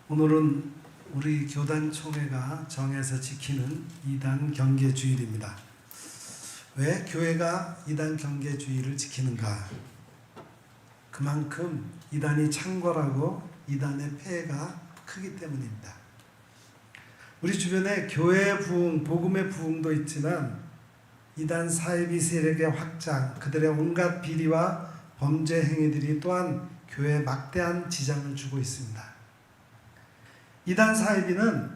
오늘은 우리 교단총회가 정해서 지키는 이단 경계주일입니다. 왜 교회가 이단 경계주일을 지키는가? 그만큼 이단이 창궐하고 이단의 폐해가 크기 때문입니다. 우리 주변에 교회의 부흥, 복음의 부흥도 있지만 이단 사이비 세력의 확장, 그들의 온갖 비리와 범죄 행위들이 또한 교회에 막대한 지장을 주고 있습니다. 이단 사이비는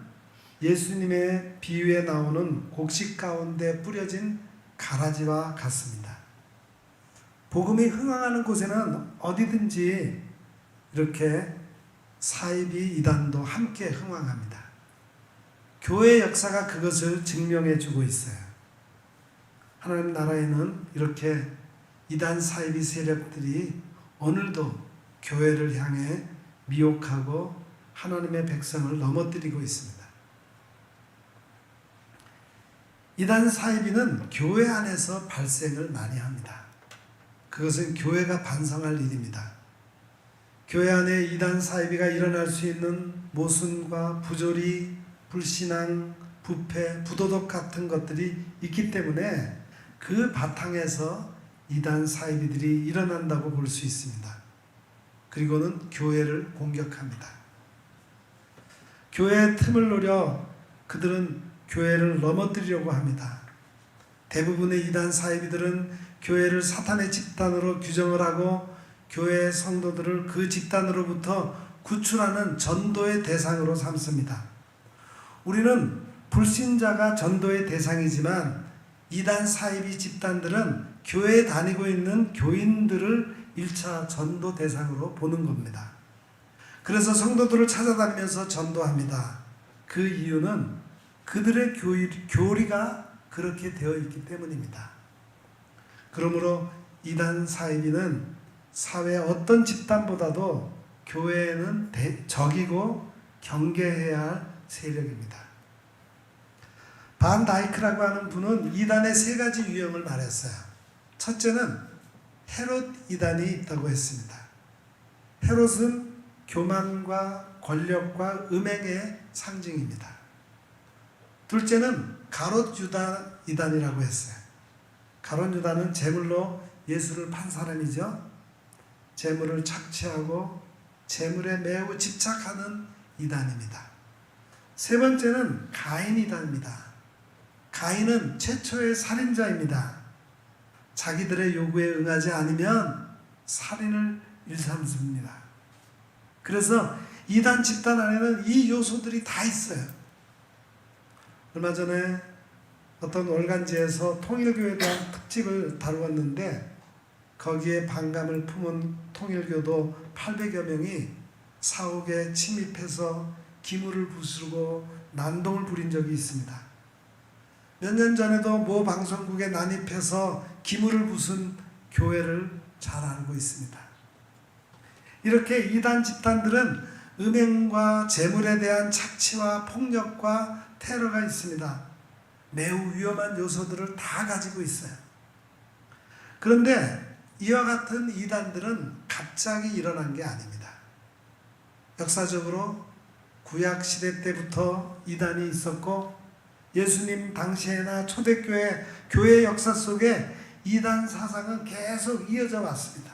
예수님의 비유에 나오는 곡식 가운데 뿌려진 가라지와 같습니다. 복음이 흥황하는 곳에는 어디든지 이렇게 사이비 이단도 함께 흥황합니다. 교회의 역사가 그것을 증명해 주고 있어요. 하나님 나라에는 이렇게 이단 사이비 세력들이 오늘도 교회를 향해 미혹하고 하나님의 백성을 넘어뜨리고 있습니다. 이단 사이비는 교회 안에서 발생을 많이 합니다. 그것은 교회가 반성할 일입니다. 교회 안에 이단 사이비가 일어날 수 있는 모순과 부조리, 불신앙, 부패, 부도덕 같은 것들이 있기 때문에 그 바탕에서 이단 사이비들이 일어난다고 볼 수 있습니다. 그리고는 교회를 공격합니다. 교회의 틈을 노려 그들은 교회를 넘어뜨리려고 합니다. 대부분의 이단 사이비들은 교회를 사탄의 집단으로 규정을 하고 교회의 성도들을 그 집단으로부터 구출하는 전도의 대상으로 삼습니다. 우리는 불신자가 전도의 대상이지만 이단 사이비 집단들은 교회에 다니고 있는 교인들을 1차 전도 대상으로 보는 겁니다. 그래서 성도들을 찾아다니면서 전도합니다. 그 이유는 그들의 교리가 그렇게 되어 있기 때문입니다. 그러므로 이단 사이비는 사회 어떤 집단보다도 교회에는 적이고 경계해야 할 세력입니다. 반 다이크라고 하는 분은 이단의 3가지 유형을 말했어요. 첫째는 헤롯 이단이 있다고 했습니다. 헤롯은 교만과 권력과 음행의 상징입니다. 둘째는 가롯 유다 이단이라고 했어요. 가롯 유다는 재물로 예수를 판 사람이죠. 재물을 착취하고 재물에 매우 집착하는 이단입니다. 세 번째는 가인 이단입니다. 가인은 최초의 살인자입니다. 자기들의 요구에 응하지 않으면 살인을 일삼습니다. 그래서 이단 집단 안에는 이 요소들이 다 있어요. 얼마 전에 어떤 월간지에서 통일교에 대한 특집을 다루었는데 거기에 반감을 품은 통일교도 800여 명이 사옥에 침입해서 기물을 부수고 난동을 부린 적이 있습니다. 몇 년 전에도 모 방송국에 난입해서 기물을 부순 교회를 잘 알고 있습니다. 이렇게 이단 집단들은 음행과 재물에 대한 착취와 폭력과 테러가 있습니다. 매우 위험한 요소들을 다 가지고 있어요. 그런데 이와 같은 이단들은 갑자기 일어난 게 아닙니다. 역사적으로 구약시대 때부터 이단이 있었고 예수님 당시에나 초대교회 교회 역사 속에 이단 사상은 계속 이어져 왔습니다.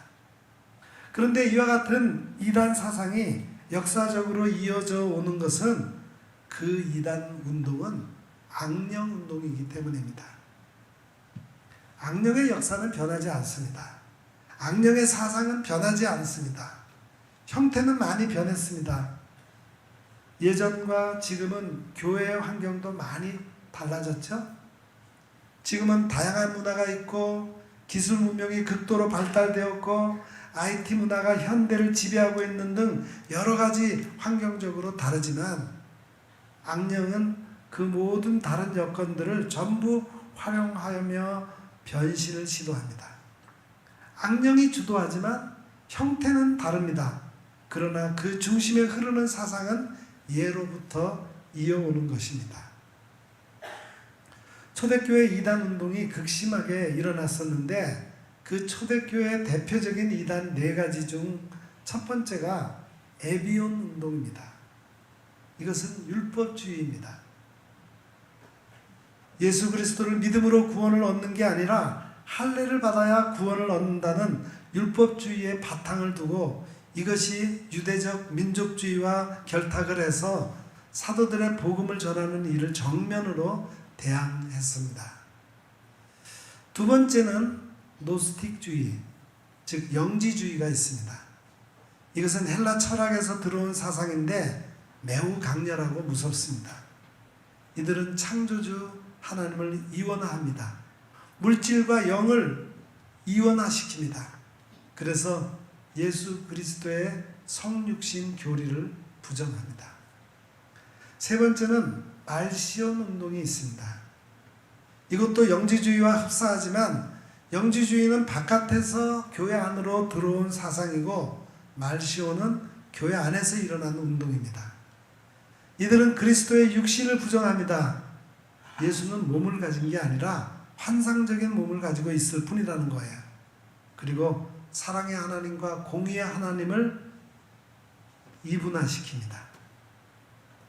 그런데 이와 같은 이단 사상이 역사적으로 이어져 오는 것은 그 이단 운동은 악령 운동이기 때문입니다. 악령의 역사는 변하지 않습니다. 악령의 사상은 변하지 않습니다. 형태는 많이 변했습니다. 예전과 지금은 교회의 환경도 많이 달라졌죠? 지금은 다양한 문화가 있고 기술 문명이 극도로 발달되었고 IT 문화가 현대를 지배하고 있는 등 여러 가지 환경적으로 다르지만 악령은 그 모든 다른 여건들을 전부 활용하며 변신을 시도합니다. 악령이 주도하지만 형태는 다릅니다. 그러나 그 중심에 흐르는 사상은 예로부터 이어오는 것입니다. 초대교회 이단 운동이 극심하게 일어났었는데 그 초대교회의 대표적인 이단 4가지 중 첫 번째가 에비온 운동입니다. 이것은 율법주의입니다. 예수 그리스도를 믿음으로 구원을 얻는 게 아니라 할례를 받아야 구원을 얻는다는 율법주의의 바탕을 두고 이것이 유대적 민족주의와 결탁을 해서 사도들의 복음을 전하는 일을 정면으로 대항했습니다. 두 번째는 노스틱주의, 즉 영지주의가 있습니다. 이것은 헬라 철학에서 들어온 사상인데 매우 강렬하고 무섭습니다. 이들은 창조주 하나님을 이원화합니다. 물질과 영을 이원화시킵니다. 그래서 예수 그리스도의 성육신 교리를 부정합니다. 세 번째는 말시온 운동이 있습니다. 이것도 영지주의와 흡사하지만 영지주의는 바깥에서 교회 안으로 들어온 사상이고 말시온은 교회 안에서 일어나는 운동입니다. 이들은 그리스도의 육신을 부정합니다. 예수는 몸을 가진 게 아니라 환상적인 몸을 가지고 있을 뿐이라는 거예요. 그리고 사랑의 하나님과 공의의 하나님을 이분화시킵니다.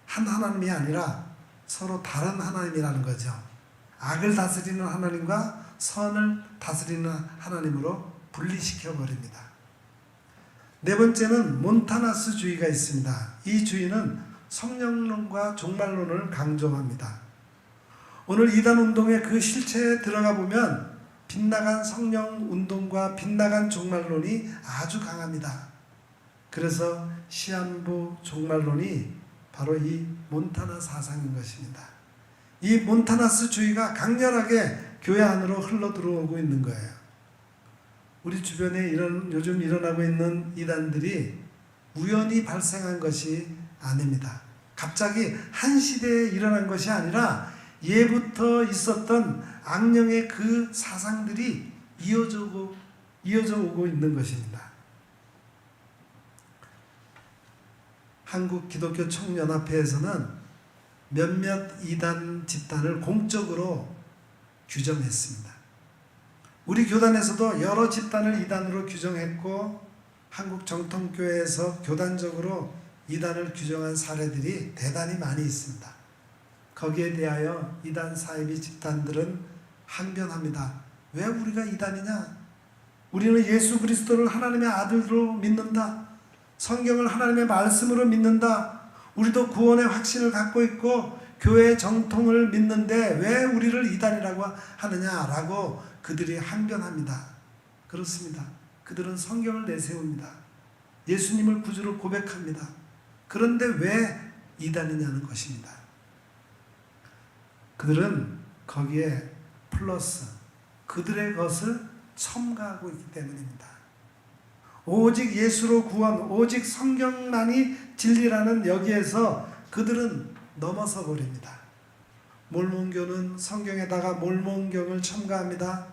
한 하나님이 아니라 서로 다른 하나님이라는 거죠. 악을 다스리는 하나님과 선을 다스리는 하나님으로 분리시켜버립니다. 네 번째는 몬타나스주의가 있습니다. 이 주의는 성령론과 종말론을 강조합니다. 오늘 이단 운동의 그 실체에 들어가 보면 빗나간 성령 운동과 빗나간 종말론이 아주 강합니다. 그래서 시한부 종말론이 바로 이 몬타나 사상인 것입니다. 이 몬타나스주의가 강렬하게 교회 안으로 흘러 들어오고 있는 거예요. 우리 주변에 요즘 일어나고 있는 이단들이 우연히 발생한 것이 아닙니다. 갑자기 한 시대에 일어난 것이 아니라 예부터 있었던 악령의 그 사상들이 이어져 오고 있는 것입니다. 한국 기독교 총연합회에서는 몇몇 이단 집단을 공적으로 규정했습니다. 우리 교단에서도 여러 집단을 이단으로 규정했고 한국 정통교회에서 교단적으로 이단을 규정한 사례들이 대단히 많이 있습니다. 거기에 대하여 이단 사이비 집단들은 항변합니다. 왜 우리가 이단이냐? 우리는 예수 그리스도를 하나님의 아들로 믿는다. 성경을 하나님의 말씀으로 믿는다. 우리도 구원의 확신을 갖고 있고 교회의 정통을 믿는데 왜 우리를 이단이라고 하느냐라고 그들이 항변합니다. 그렇습니다. 그들은 성경을 내세웁니다. 예수님을 구주로 고백합니다. 그런데 왜 이단이냐는 것입니다. 그들은 거기에 플러스 그들의 것을 첨가하고 있기 때문입니다. 오직 예수로 구원, 오직 성경만이 진리라는 여기에서 그들은 넘어서 버립니다. 몰몬교는 성경에다가 몰몬경을 첨가합니다.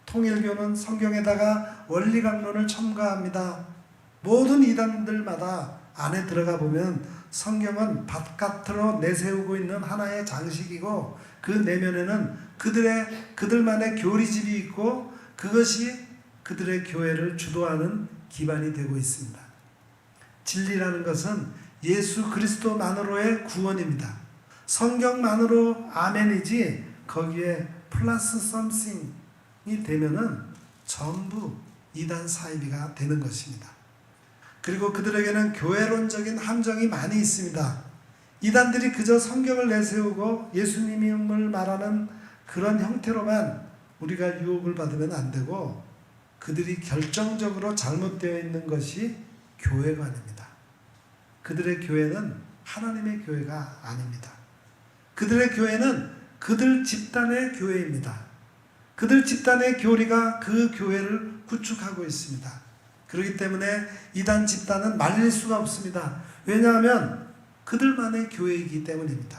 통일교는 성경에다가 원리강론을 첨가합니다. 모든 이단들마다 안에 들어가 보면 성경은 바깥으로 내세우고 있는 하나의 장식이고 그 내면에는 그들만의 교리집이 있고 그것이 그들의 교회를 주도하는 기반이 되고 있습니다. 진리라는 것은 예수 그리스도만으로의 구원입니다. 성경만으로 아멘이지 거기에 플러스 썸씽이 되면은 전부 이단 사이비가 되는 것입니다. 그리고 그들에게는 교회론적인 함정이 많이 있습니다. 이단들이 그저 성경을 내세우고 예수님을 말하는 그런 형태로만 우리가 유혹을 받으면 안 되고 그들이 결정적으로 잘못되어 있는 것이 교회관입니다. 그들의 교회는 하나님의 교회가 아닙니다. 그들의 교회는 그들 집단의 교회입니다. 그들 집단의 교리가 그 교회를 구축하고 있습니다. 그렇기 때문에 이단 집단은 말릴 수가 없습니다. 왜냐하면 그들만의 교회이기 때문입니다.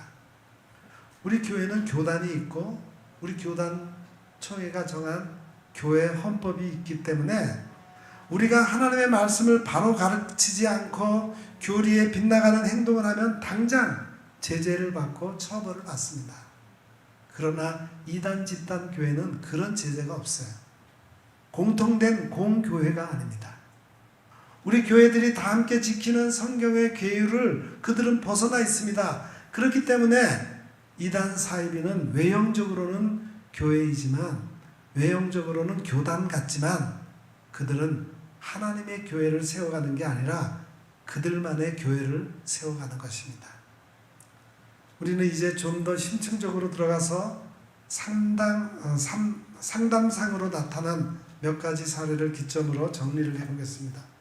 우리 교회는 교단이 있고 우리 교단총회가 정한 교회 헌법이 있기 때문에 우리가 하나님의 말씀을 바로 가르치지 않고 교리에 빗나가는 행동을 하면 당장 제재를 받고 처벌을 받습니다. 그러나 이단 집단 교회는 그런 제재가 없어요. 공통된 공교회가 아닙니다. 우리 교회들이 다 함께 지키는 성경의 계율을 그들은 벗어나 있습니다. 그렇기 때문에 이단 사이비는 외형적으로는 교회이지만, 외형적으로는 교단 같지만 그들은 하나님의 교회를 세워가는 게 아니라 그들만의 교회를 세워가는 것입니다. 우리는 이제 좀 더 심층적으로 들어가서 상담상으로 나타난 몇 가지 사례를 기점으로 정리를 해보겠습니다.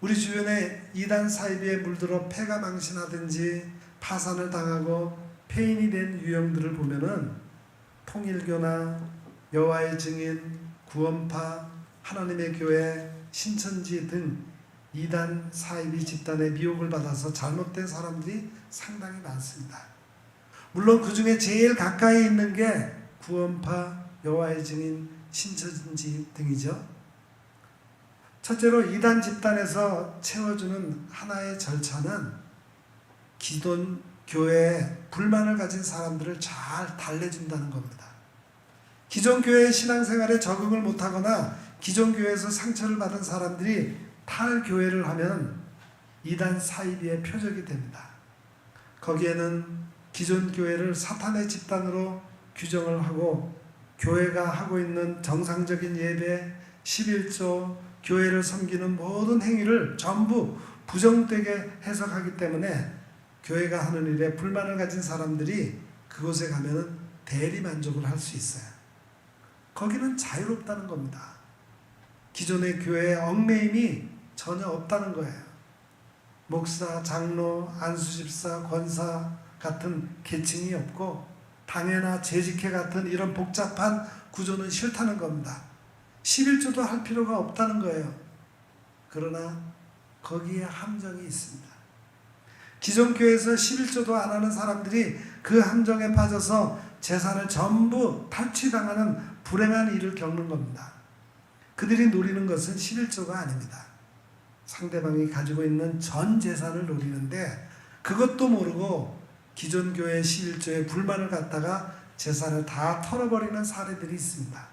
우리 주변에 이단 사이비에 물들어 폐가 망신하든지 파산을 당하고 폐인이 된 유형들을 보면은 통일교나 여호와의 증인, 구원파, 하나님의 교회, 신천지 등 이단 사이비 집단의 미혹을 받아서 잘못된 사람들이 상당히 많습니다. 물론 그 중에 제일 가까이 있는 게 구원파, 여호와의 증인, 신천지 등이죠. 첫째로 이단 집단에서 채워주는 하나의 절차는 기존 교회에 불만을 가진 사람들을 잘 달래준다는 겁니다. 기존 교회의 신앙생활에 적응을 못하거나 기존 교회에서 상처를 받은 사람들이 탈교회를 하면 이단 사이비의 표적이 됩니다. 거기에는 기존 교회를 사탄의 집단으로 규정을 하고 교회가 하고 있는 정상적인 예배, 11조, 교회를 섬기는 모든 행위를 전부 부정되게 해석하기 때문에 교회가 하는 일에 불만을 가진 사람들이 그곳에 가면은 대리 만족을 할 수 있어요. 거기는 자유롭다는 겁니다. 기존의 교회의 얽매임이 전혀 없다는 거예요. 목사, 장로, 안수집사, 권사 같은 계층이 없고 당회나 재직회 같은 이런 복잡한 구조는 싫다는 겁니다. 11조도 할 필요가 없다는 거예요. 그러나 거기에 함정이 있습니다. 기존 교회에서 11조도 안 하는 사람들이 그 함정에 빠져서 재산을 전부 탈취당하는 불행한 일을 겪는 겁니다. 그들이 노리는 것은 11조가 아닙니다. 상대방이 가지고 있는 전 재산을 노리는데 그것도 모르고 기존 교회 11조에 불만을 갖다가 재산을 다 털어버리는 사례들이 있습니다.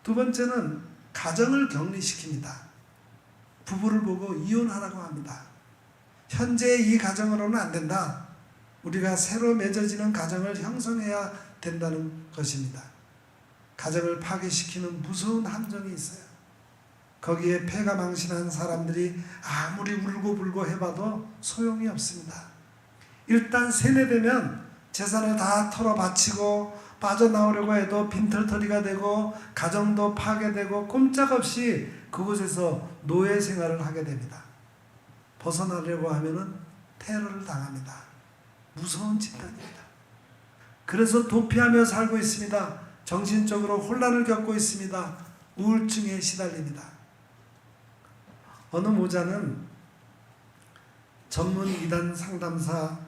두 번째는 가정을 격리시킵니다. 부부를 보고 이혼하라고 합니다. 현재 이 가정으로는 안 된다. 우리가 새로 맺어지는 가정을 형성해야 된다는 것입니다. 가정을 파괴시키는 무서운 함정이 있어요. 거기에 폐가 망신한 사람들이 아무리 울고불고 해봐도 소용이 없습니다. 일단 세뇌되면 재산을 다 털어 바치고 빠져나오려고 해도 빈털터리가 되고 가정도 파괴되고 꼼짝없이 그곳에서 노예 생활을 하게 됩니다. 벗어나려고 하면은 테러를 당합니다. 무서운 집단입니다. 그래서 도피하며 살고 있습니다. 정신적으로 혼란을 겪고 있습니다. 우울증에 시달립니다. 어느 모자는 전문 이단 상담사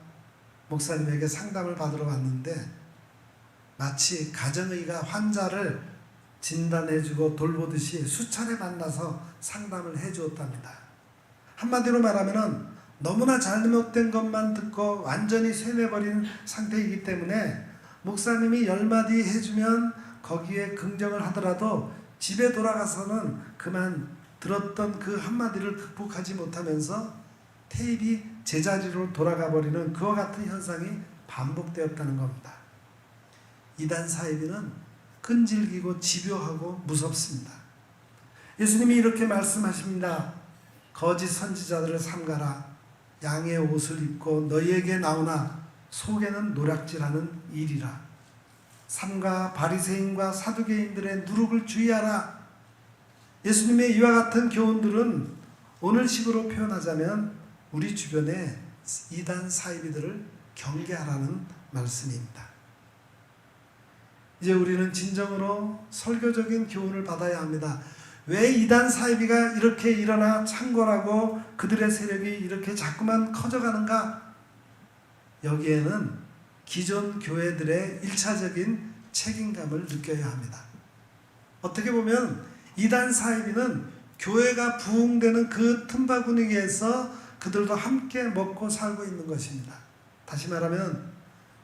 목사님에게 상담을 받으러 왔는데 마치 가정의가 환자를 진단해주고 돌보듯이 수차례 만나서 상담을 해주었답니다. 한마디로 말하면 너무나 잘못된 것만 듣고 완전히 세뇌버린 상태이기 때문에 목사님이 10마디 해주면 거기에 긍정을 하더라도 집에 돌아가서는 그만 들었던 그 한마디를 극복하지 못하면서 테이프 제자리로 돌아가 버리는 그와 같은 현상이 반복되었다는 겁니다. 이단 사이비는 끈질기고 집요하고 무섭습니다. 예수님이 이렇게 말씀하십니다. 거짓 선지자들을 삼가라. 양의 옷을 입고 너희에게 나오나 속에는 노략질하는 일이라. 삼가 바리새인과 사두개인들의 누룩을 주의하라. 예수님의 이와 같은 교훈들은 오늘식으로 표현하자면 우리 주변에 이단 사이비들을 경계하라는 말씀입니다. 이제 우리는 진정으로 설교적인 교훈을 받아야 합니다. 왜 이단 사이비가 이렇게 일어나 창궐하고 그들의 세력이 이렇게 자꾸만 커져가는가? 여기에는 기존 교회들의 1차적인 책임감을 느껴야 합니다. 어떻게 보면 이단 사이비는 교회가 부흥되는 그 틈바구니에서 그들도 함께 먹고 살고 있는 것입니다. 다시 말하면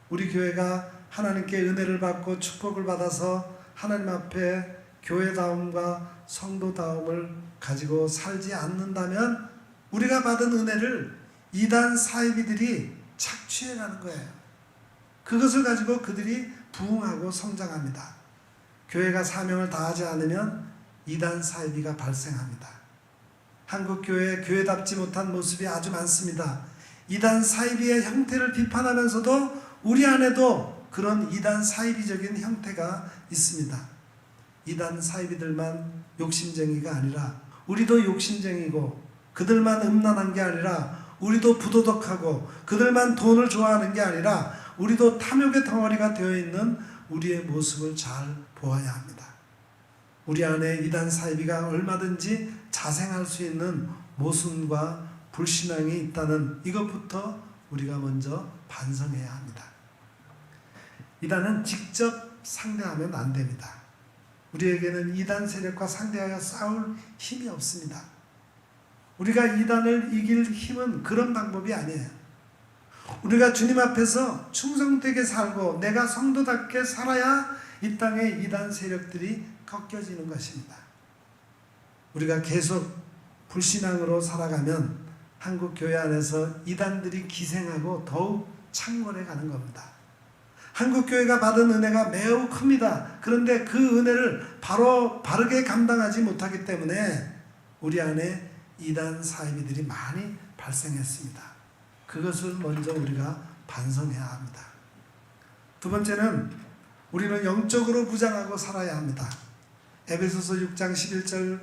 우리 교회가 하나님께 은혜를 받고 축복을 받아서 하나님 앞에 교회다움과 성도다움을 가지고 살지 않는다면 우리가 받은 은혜를 이단 사이비들이 착취해가는 거예요. 그것을 가지고 그들이 부흥하고 성장합니다. 교회가 사명을 다하지 않으면 이단 사이비가 발생합니다. 한국 교회의 교회답지 못한 모습이 아주 많습니다. 이단 사이비의 형태를 비판하면서도 우리 안에도 그런 이단 사이비적인 형태가 있습니다. 이단 사이비들만 욕심쟁이가 아니라 우리도 욕심쟁이고, 그들만 음란한 게 아니라 우리도 부도덕하고, 그들만 돈을 좋아하는 게 아니라 우리도 탐욕의 덩어리가 되어 있는 우리의 모습을 잘 보아야 합니다. 우리 안에 이단 사이비가 얼마든지 자생할 수 있는 모순과 불신앙이 있다는 이것부터 우리가 먼저 반성해야 합니다. 이단은 직접 상대하면 안 됩니다. 우리에게는 이단 세력과 상대하여 싸울 힘이 없습니다. 우리가 이단을 이길 힘은 그런 방법이 아니에요. 우리가 주님 앞에서 충성되게 살고 내가 성도답게 살아야 이 땅의 이단 세력들이 꺾여지는 것입니다. 우리가 계속 불신앙으로 살아가면 한국 교회 안에서 이단들이 기생하고 더욱 창궐해 가는 겁니다. 한국 교회가 받은 은혜가 매우 큽니다. 그런데 그 은혜를 바르게 감당하지 못하기 때문에 우리 안에 이단 사이비들이 많이 발생했습니다. 그것을 먼저 우리가 반성해야 합니다. 두 번째는 우리는 영적으로 무장하고 살아야 합니다. 에베소서 6장 11절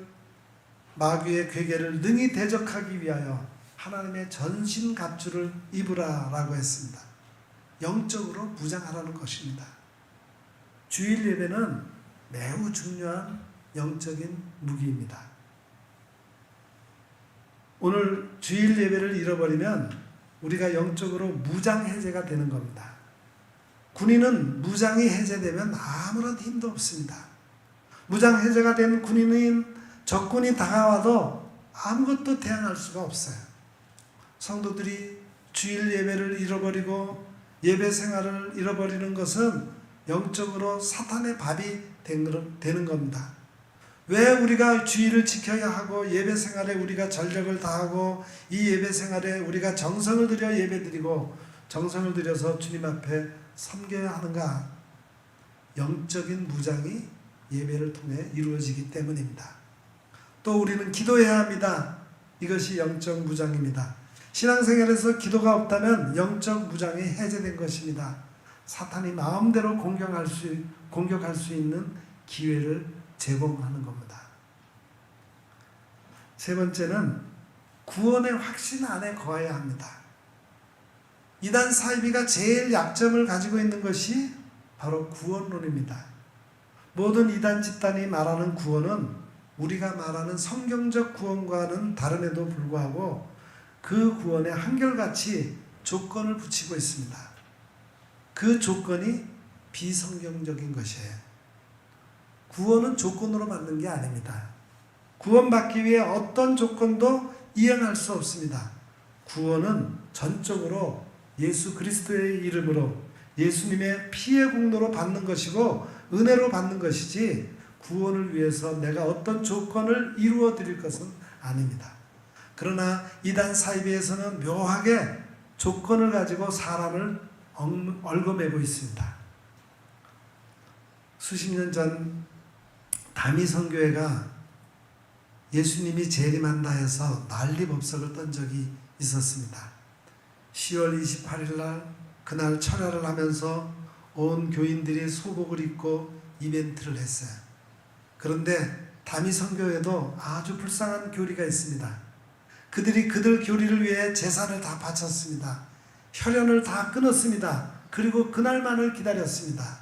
마귀의 괴계를 능히 대적하기 위하여 하나님의 전신갑주를 입으라 라고 했습니다. 영적으로 무장하라는 것입니다. 주일 예배는 매우 중요한 영적인 무기입니다. 오늘 주일 예배를 잃어버리면 우리가 영적으로 무장 해제가 되는 겁니다. 군인은 무장이 해제되면 아무런 힘도 없습니다. 무장 해제가 된 군인은 적군이 다가와도 아무것도 대항할 수가 없어요. 성도들이 주일 예배를 잃어버리고 예배 생활을 잃어버리는 것은 영적으로 사탄의 밥이 되는 겁니다. 왜 우리가 주일을 지켜야 하고 예배 생활에 우리가 전력을 다하고 이 예배 생활에 우리가 정성을 들여 예배드리고 정성을 들여서 주님 앞에 섬겨야 하는가? 영적인 무장이 예배를 통해 이루어지기 때문입니다. 또 우리는 기도해야 합니다. 이것이 영적 무장입니다. 신앙생활에서 기도가 없다면 영적 무장이 해제된 것입니다. 사탄이 마음대로 공격할 수 있는 기회를 제공하는 겁니다. 세 번째는 구원의 확신 안에 거해야 합니다. 이단 사이비가 제일 약점을 가지고 있는 것이 바로 구원론입니다. 모든 이단 집단이 말하는 구원은 우리가 말하는 성경적 구원과는 다름에도 불구하고 그 구원에 한결같이 조건을 붙이고 있습니다. 그 조건이 비성경적인 것이에요. 구원은 조건으로 받는 게 아닙니다. 구원받기 위해 어떤 조건도 이행할 수 없습니다. 구원은 전적으로 예수 그리스도의 이름으로 예수님의 피의 공로로 받는 것이고 은혜로 받는 것이지 구원을 위해서 내가 어떤 조건을 이루어 드릴 것은 아닙니다. 그러나 이단 사이비에서는 묘하게 조건을 가지고 사람을 얽어매고 있습니다. 수십 년 전 다미선교회가 예수님이 재림한다 해서 난리법석을 떤 적이 있었습니다. 10월 28일 날 그날 철야를 하면서 온 교인들이 소복을 입고 이벤트를 했어요. 그런데 다미선교회도 아주 불쌍한 교리가 있습니다. 그들이 그들 교리를 위해 재산을 다 바쳤습니다. 혈연을 다 끊었습니다. 그리고 그날만을 기다렸습니다.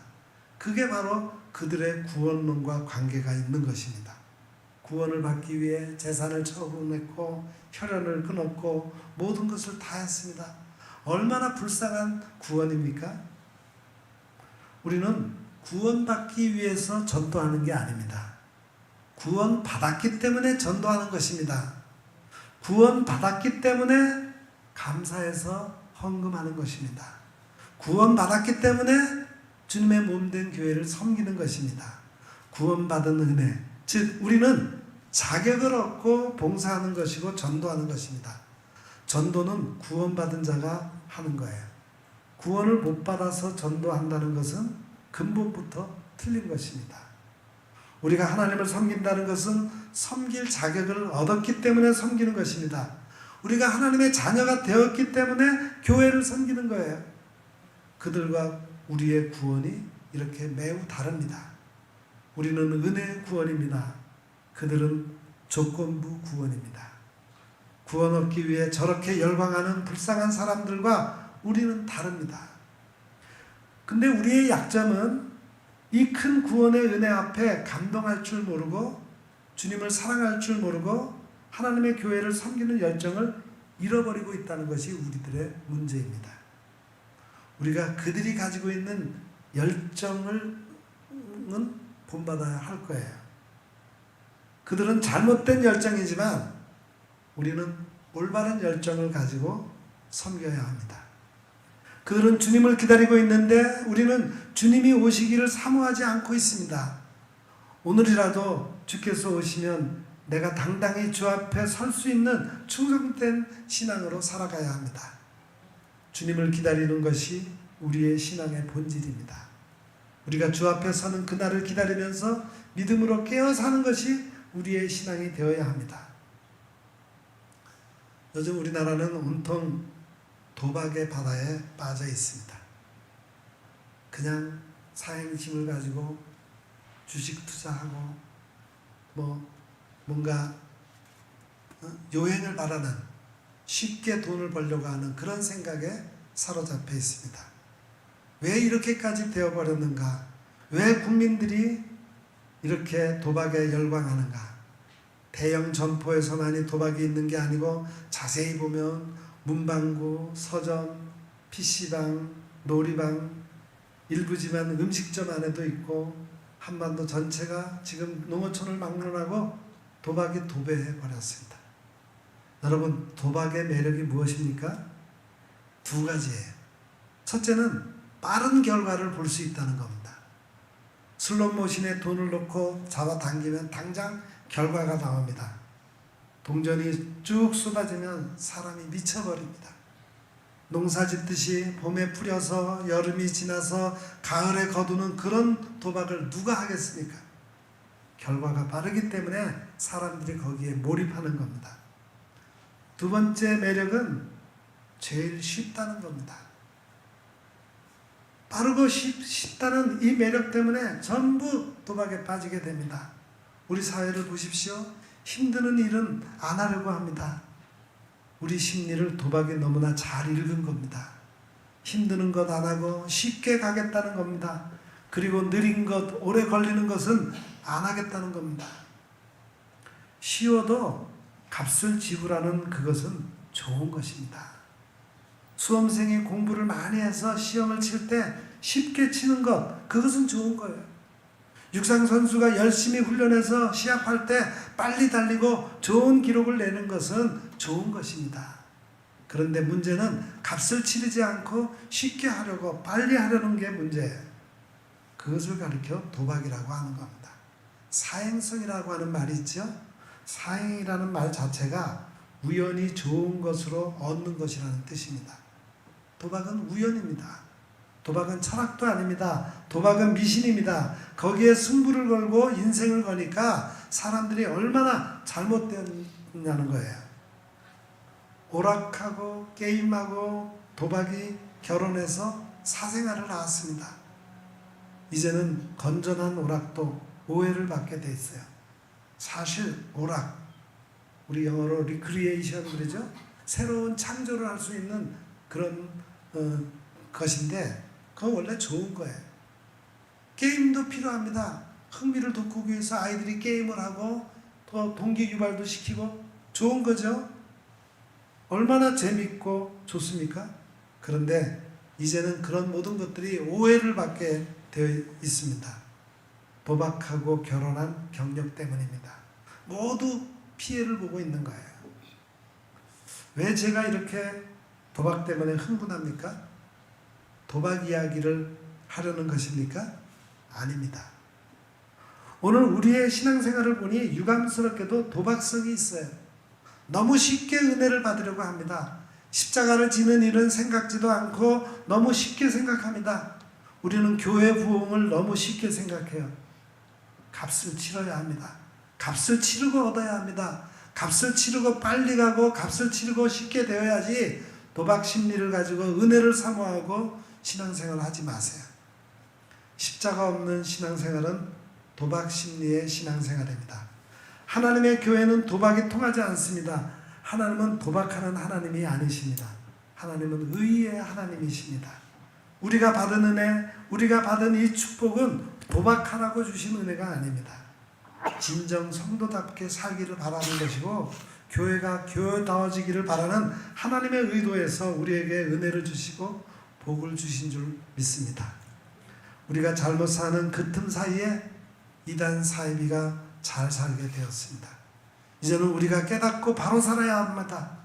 그게 바로 그들의 구원론과 관계가 있는 것입니다. 구원을 받기 위해 재산을 처분했고 혈연을 끊었고 모든 것을 다 했습니다. 얼마나 불쌍한 구원입니까? 우리는 구원받기 위해서 전도하는 게 아닙니다. 구원받았기 때문에 전도하는 것입니다. 구원받았기 때문에 감사해서 헌금하는 것입니다. 구원받았기 때문에 주님의 몸된 교회를 섬기는 것입니다. 구원받은 은혜, 즉 우리는 자격을 얻고 봉사하는 것이고 전도하는 것입니다. 전도는 구원받은 자가 하는 거예요. 구원을 못 받아서 전도한다는 것은 근본부터 틀린 것입니다. 우리가 하나님을 섬긴다는 것은 섬길 자격을 얻었기 때문에 섬기는 것입니다. 우리가 하나님의 자녀가 되었기 때문에 교회를 섬기는 거예요. 그들과 우리의 구원이 이렇게 매우 다릅니다. 우리는 은혜의 구원입니다. 그들은 조건부 구원입니다. 구원 얻기 위해 저렇게 열광하는 불쌍한 사람들과 우리는 다릅니다. 근데 우리의 약점은 이 큰 구원의 은혜 앞에 감동할 줄 모르고 주님을 사랑할 줄 모르고 하나님의 교회를 섬기는 열정을 잃어버리고 있다는 것이 우리들의 문제입니다. 우리가 그들이 가지고 있는 열정을 본받아야 할 거예요. 그들은 잘못된 열정이지만 우리는 올바른 열정을 가지고 섬겨야 합니다. 그들은 주님을 기다리고 있는데 우리는 주님이 오시기를 사모하지 않고 있습니다. 오늘이라도 주께서 오시면 내가 당당히 주 앞에 설 수 있는 충성된 신앙으로 살아가야 합니다. 주님을 기다리는 것이 우리의 신앙의 본질입니다. 우리가 주 앞에 서는 그날을 기다리면서 믿음으로 깨어 사는 것이 우리의 신앙이 되어야 합니다. 요즘 우리나라는 온통 도박의 바다에 빠져 있습니다. 그냥 사행심을 가지고 주식 투자하고 뭔가 요행을 바라는 쉽게 돈을 벌려고 하는 그런 생각에 사로잡혀 있습니다. 왜 이렇게까지 되어버렸는가? 왜 국민들이 이렇게 도박에 열광하는가? 대형 점포에서만이 도박이 있는 게 아니고 자세히 보면 문방구, 서점, PC방, 놀이방, 일부지만 음식점 안에도 있고 한반도 전체가 지금 농어촌을 막론하고 도박이 도배해 버렸습니다. 여러분, 도박의 매력이 무엇입니까? 두 가지예요. 첫째는 빠른 결과를 볼 수 있다는 겁니다. 슬롯머신에 돈을 넣고 잡아당기면 당장 결과가 나옵니다. 동전이 쭉 쏟아지면 사람이 미쳐버립니다. 농사 짓듯이 봄에 풀려서 여름이 지나서 가을에 거두는 그런 도박을 누가 하겠습니까? 결과가 빠르기 때문에 사람들이 거기에 몰입하는 겁니다. 두 번째 매력은 제일 쉽다는 겁니다. 빠르고 쉽다는 이 매력 때문에 전부 도박에 빠지게 됩니다. 우리 사회를 보십시오. 힘드는 일은 안 하려고 합니다. 우리 심리를 도박이 너무나 잘 읽은 겁니다. 힘드는 것 안 하고 쉽게 가겠다는 겁니다. 그리고 느린 것, 오래 걸리는 것은 안 하겠다는 겁니다. 쉬워도 값을 지불하는 그것은 좋은 것입니다. 수험생이 공부를 많이 해서 시험을 칠 때 쉽게 치는 것, 그것은 좋은 거예요. 육상선수가 열심히 훈련해서 시합할 때 빨리 달리고 좋은 기록을 내는 것은 좋은 것입니다. 그런데 문제는 값을 치르지 않고 쉽게 하려고 빨리 하려는 게 문제예요. 그것을 가리켜 도박이라고 하는 겁니다. 사행성이라고 하는 말이 있죠. 사행이라는 말 자체가 우연히 좋은 것으로 얻는 것이라는 뜻입니다. 도박은 우연입니다. 도박은 철학도 아닙니다. 도박은 미신입니다. 거기에 승부를 걸고 인생을 거니까 사람들이 얼마나 잘못되었냐는 거예요. 오락하고 게임하고 도박이 결혼해서 사생활을 낳았습니다. 이제는 건전한 오락도 오해를 받게 돼 있어요. 사실 오락, 우리 영어로 리크리에이션 그러죠? 새로운 창조를 할 수 있는 그런 것인데 그건 원래 좋은 거예요. 게임도 필요합니다. 흥미를 돋구기 위해서 아이들이 게임을 하고 또 동기 유발도 시키고 좋은 거죠. 얼마나 재밌고 좋습니까? 그런데 이제는 그런 모든 것들이 오해를 받게 되어 있습니다. 도박하고 결혼한 경력 때문입니다. 모두 피해를 보고 있는 거예요. 왜 제가 이렇게 도박 때문에 흥분합니까? 도박 이야기를 하려는 것입니까? 아닙니다. 오늘 우리의 신앙생활을 보니 유감스럽게도 도박성이 있어요. 너무 쉽게 은혜를 받으려고 합니다. 십자가를 지는 일은 생각지도 않고 너무 쉽게 생각합니다. 우리는 교회 부흥을 너무 쉽게 생각해요. 값을 치러야 합니다. 값을 치르고 얻어야 합니다. 값을 치르고 빨리 가고 값을 치르고 쉽게 되어야지 도박 심리를 가지고 은혜를 사모하고 신앙생활을 하지 마세요. 십자가 없는 신앙생활은 도박 심리의 신앙생활입니다. 하나님의 교회는 도박이 통하지 않습니다. 하나님은 도박하는 하나님이 아니십니다. 하나님은 의의 하나님이십니다. 우리가 받은 은혜, 우리가 받은 이 축복은 도박하라고 주신 은혜가 아닙니다. 진정 성도답게 살기를 바라는 것이고 교회가 교회다워지기를 바라는 하나님의 의도에서 우리에게 은혜를 주시고 복을 주신 줄 믿습니다. 우리가 잘못 사는 그 틈 사이에 이단 사이비가 잘 살게 되었습니다. 이제는 우리가 깨닫고 바로 살아야 합니다.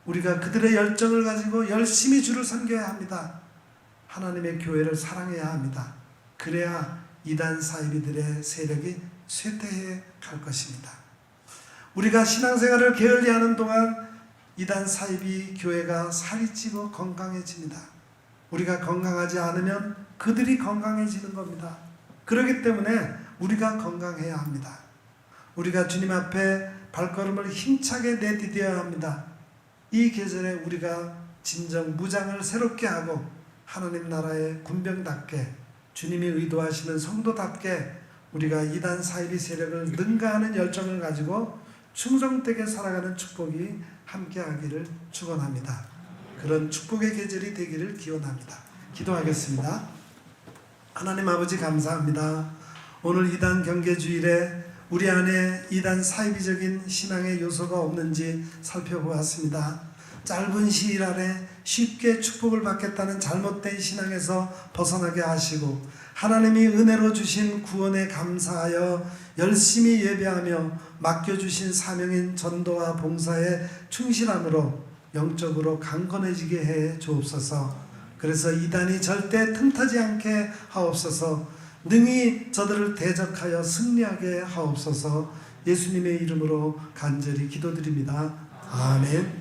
우리가 그들의 열정을 가지고 열심히 주를 섬겨야 합니다. 하나님의 교회를 사랑해야 합니다. 그래야 이단 사이비들의 세력이 쇠퇴해 갈 것입니다. 우리가 신앙생활을 게을리하는 동안 이단 사이비 교회가 살이 찌고 건강해집니다. 우리가 건강하지 않으면 그들이 건강해지는 겁니다. 그렇기 때문에 우리가 건강해야 합니다. 우리가 주님 앞에 발걸음을 힘차게 내디뎌야 합니다. 이 계절에 우리가 진정 무장을 새롭게 하고 하나님 나라의 군병답게 주님이 의도하시는 성도답게 우리가 이단 사이비 세력을 능가하는 열정을 가지고 충성되게 살아가는 축복이 함께하기를 축원합니다. 그런 축복의 계절이 되기를 기원합니다. 기도하겠습니다. 하나님 아버지 감사합니다. 오늘 이단 경계주일에 우리 안에 이단 사이비적인 신앙의 요소가 없는지 살펴보았습니다. 짧은 시일 안에 쉽게 축복을 받겠다는 잘못된 신앙에서 벗어나게 하시고 하나님이 은혜로 주신 구원에 감사하여 열심히 예배하며 맡겨주신 사명인 전도와 봉사에 충실함으로 영적으로 강건해지게 해 주옵소서. 그래서 이단이 절대 틈타지 않게 하옵소서. 능히 저들을 대적하여 승리하게 하옵소서. 예수님의 이름으로 간절히 기도드립니다. 아멘.